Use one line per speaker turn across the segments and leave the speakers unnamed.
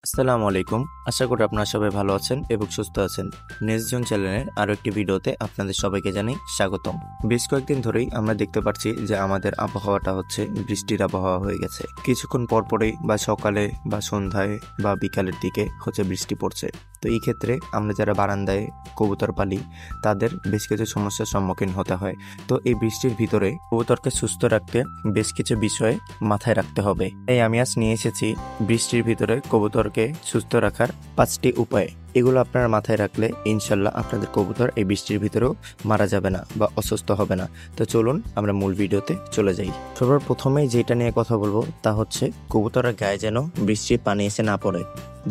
আসসালামু আলাইকুম। আশা করি আপনারা সবাই ভালো আছেন এবং সুস্থ আছেন। নেক্সট জোন চ্যানেলের আরো একটি ভিডিওতে আপনাদের সবাইকে জানাই স্বাগতম। বেশ কয়েকদিন ধরেই আমরা দেখতে পাচ্ছি যে আমাদের আবহাওয়াটা হচ্ছে বৃষ্টির আবহাওয়া হয়ে গেছে। কিছুক্ষণ পরপরই বা সকালে বা সন্ধ্যায় বা বিকালের দিকে হচ্ছে বৃষ্টি পড়ছে। তো এই ক্ষেত্রে আমরা যারা বারান্দায় কবুতর পালি তাদের বেশ কিছু সমস্যার সম্মুখীন হতে হয়। তো এই বৃষ্টির ভিতরে কবুতরকে সুস্থ রাখতে বেশ কিছু বিষয় মাথায় রাখতে হবে। তাই আমি আজ নিয়ে এসেছি বৃষ্টির ভিতরে কবুতরকে সুস্থ রাখার 5টি উপায়। এগুলো আপনারা মাথায় রাখলে ইনশাল্লাহ আপনাদের কবুতর এই বৃষ্টির ভিতরেও মারা যাবে না বা অসুস্থ হবে না। তো চলুন আমরা মূল ভিডিওতে চলে যাই। সবার প্রথমেই যেটা নিয়ে কথা বলবো তা হচ্ছে কবুতরের গায়ে যেন বৃষ্টির পানি এসে না পড়ে,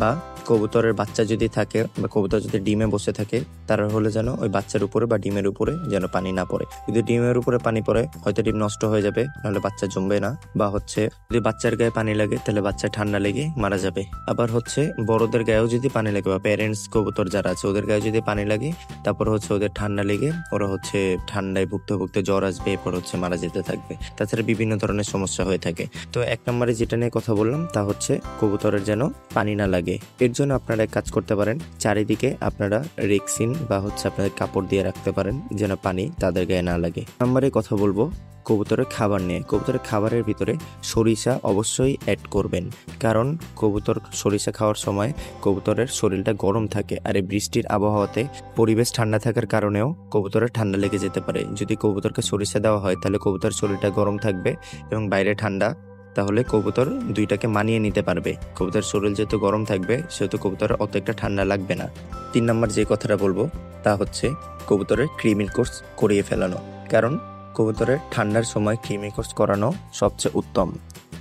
বা কবুতরের বাচ্চা যদি থাকে বা কবুতর যদি ডিমে বসে থাকে তার হলে যেন ওই বাচ্চার উপরে বা ডিমের উপরে যেন পানি না পড়ে। যদি ডিমের উপরে পানি পড়ে হয়তো ডিম নষ্ট হয়ে যাবে, নাহলে বাচ্চা জমবে না, বা হচ্ছে যদি বাচ্চার গায়ে পানি লাগে তাহলে বাচ্চা ঠান্ডা লেগে মারা যাবে। আবার হচ্ছে বড়দের গায়েও যদি পানি লাগে বা প্যারেন্টস কবুতর যারা আছে ওদের গায়ে যদি পানি লাগে তারপর হচ্ছে ওদের ঠান্ডা লেগে ওরা হচ্ছে ঠান্ডায় ভুগতে ভুগতে জ্বর আসবে, এরপর হচ্ছে মারা যেতে থাকবে। তাছাড়া বিভিন্ন ধরনের সমস্যা হয়ে থাকে। তো এক নম্বরে যেটা নিয়ে কথা বললাম তা হচ্ছে কবুতরের যেন পানি না লাগে। এর জন্য আপনারা এক কাজ করতে পারেন, চারিদিকে আপনারা রেক্সিন বা হচ্ছে আপনাদের কাপড় দিয়ে রাখতে পারেন যেন পানি তাদের গায়ে না লাগে। নম্বরে কথা বলবো কবুতরের খাবার নিয়ে। কবুতরের খাবারের ভিতরে সরিষা অবশ্যই অ্যাড করবেন, কারণ কবুতর সরিষা খাওয়ার সময় কবুতরের শরীরটা গরম থাকে, আর এই বৃষ্টির আবহাওয়াতে পরিবেশ ঠান্ডা থাকার কারণেও কবুতরের ঠান্ডা লেগে যেতে পারে। যদি কবুতরকে সরিষা দেওয়া হয় তাহলে কবুতরের শরীরটা গরম থাকবে এবং বাইরে ঠান্ডা, তাহলে কবুতর দুইটাকে মানিয়ে নিতে পারবে। কবুতর শরীর যেহেতু গরম থাকবে সেহেতু কবুতরের অত একটা ঠান্ডা লাগবে না। 3 নম্বর যে কথাটা বলবো তা হচ্ছে কবুতরের ক্রিমির কোর্স করিয়ে ফেলানো, কারণ কবুতরের ঠান্ডার সময় ক্রিমি কোর্স করানো সবচেয়ে উত্তম।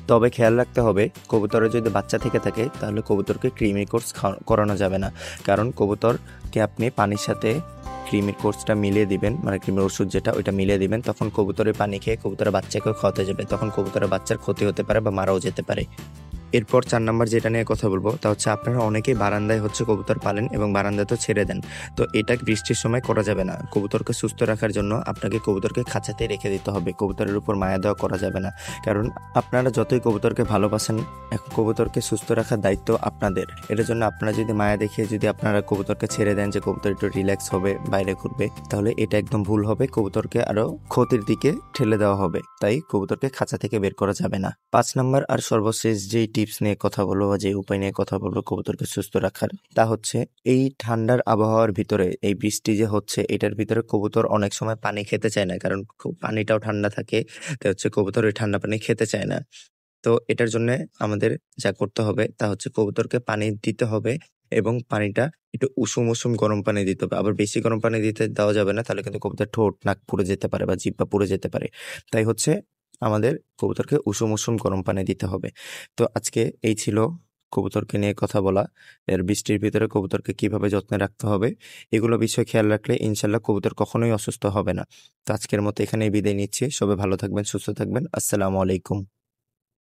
তবে খেয়াল রাখতে হবে কবুতরের যদি বাচ্চা থেকে থাকে তাহলে কবুতরকে ক্রিমি কোর্স করানো যাবে না, কারণ কবুতরকে আপনি পানির সাথে ক্রিমির কোর্সটা মিলিয়ে দিবেন, মানে ক্রিমির ওষুধ যেটা ওইটা মিলিয়ে দিবেন, তখন কবুতরের পানি খেয়ে কবুতরের বাচ্চাকেও খাওয়াতে যাবে, তখন কবুতরের বাচ্চার ক্ষতি হতে পারে বা মারাও যেতে পারে। এরপর 4 নম্বর যেটা নিয়ে কথা বলবো তা হচ্ছে আপনারা অনেকেই বারান্দায় হচ্ছে কবুতর পালেন এবং বারান্দায় তো ছেড়ে দেন। তো এটা বৃষ্টির সময় করা যাবে না। কবুতরকে সুস্থ রাখার জন্য আপনাকে কবুতরকে খাঁচাতে রেখে দিতে হবে, কবুতরের উপর মায়া দেওয়া করা যাবে না। কারণ আপনারা যতই কবুতরকে ভালোবাসেন, এখন কবুতরকে সুস্থ রাখার দায়িত্ব আপনাদের। এটার জন্য আপনারা যদি মায়া দেখিয়ে যদি আপনারা কবুতরকে ছেড়ে দেন যে কবুতর একটু রিল্যাক্স হবে, বাইরে ঘুরবে, তাহলে এটা একদম ভুল হবে। কবুতরকে আরো ক্ষতির দিকে ঠেলে দেওয়া হবে। তাই কবুতরকে খাঁচা থেকে বের করা যাবে না। 5 নম্বর আর সর্বশেষ যেই টিপস নিয়ে কথা বলবো বা যে উপায় নিয়ে কথা বলবো কবুতরকে সুস্থ রাখার, তা হচ্ছে এই ঠান্ডার আবহাওয়ার ভিতরে এই বৃষ্টি যে হচ্ছে এটার ভিতরে কবুতর অনেক সময় পানি খেতে চায় না, কারণ পানিটাও ঠান্ডা থাকে। তাই হচ্ছে কবুতর ওই ঠান্ডা পানি খেতে চায় না। তো এটার জন্য আমাদের যা করতে হবে তা হচ্ছে কবুতরকে পানি দিতে হবে এবং পানিটা একটু উষুম উষুম গরম পানি দিতে হবে। আবার বেশি গরম পানি দিতে দেওয়া যাবে না, তাহলে কিন্তু কবুতর ঠোঁট নাক পুড়ে যেতে পারে বা জিহ্বা পুড়ে যেতে পারে। তাই হচ্ছে আমাদের কবুতরকে উষুম উষুম গরম পানি দিতে হবে। তো আজকে এই ছিল কবুতরকে নিয়ে কথা বলা। এর বৃষ্টির ভিতরে কবুতরকে কিভাবে যত্নে রাখতে হবে এগুলো বিষয় খেয়াল রাখলে ইনশাল্লাহ কবুতর কখনোই অসুস্থ হবে না। তো আজকের মতো এখানেই বিদায় নিচ্ছি। সবাই ভালো থাকবেন, সুস্থ থাকবেন। আসসালামু আলাইকুম।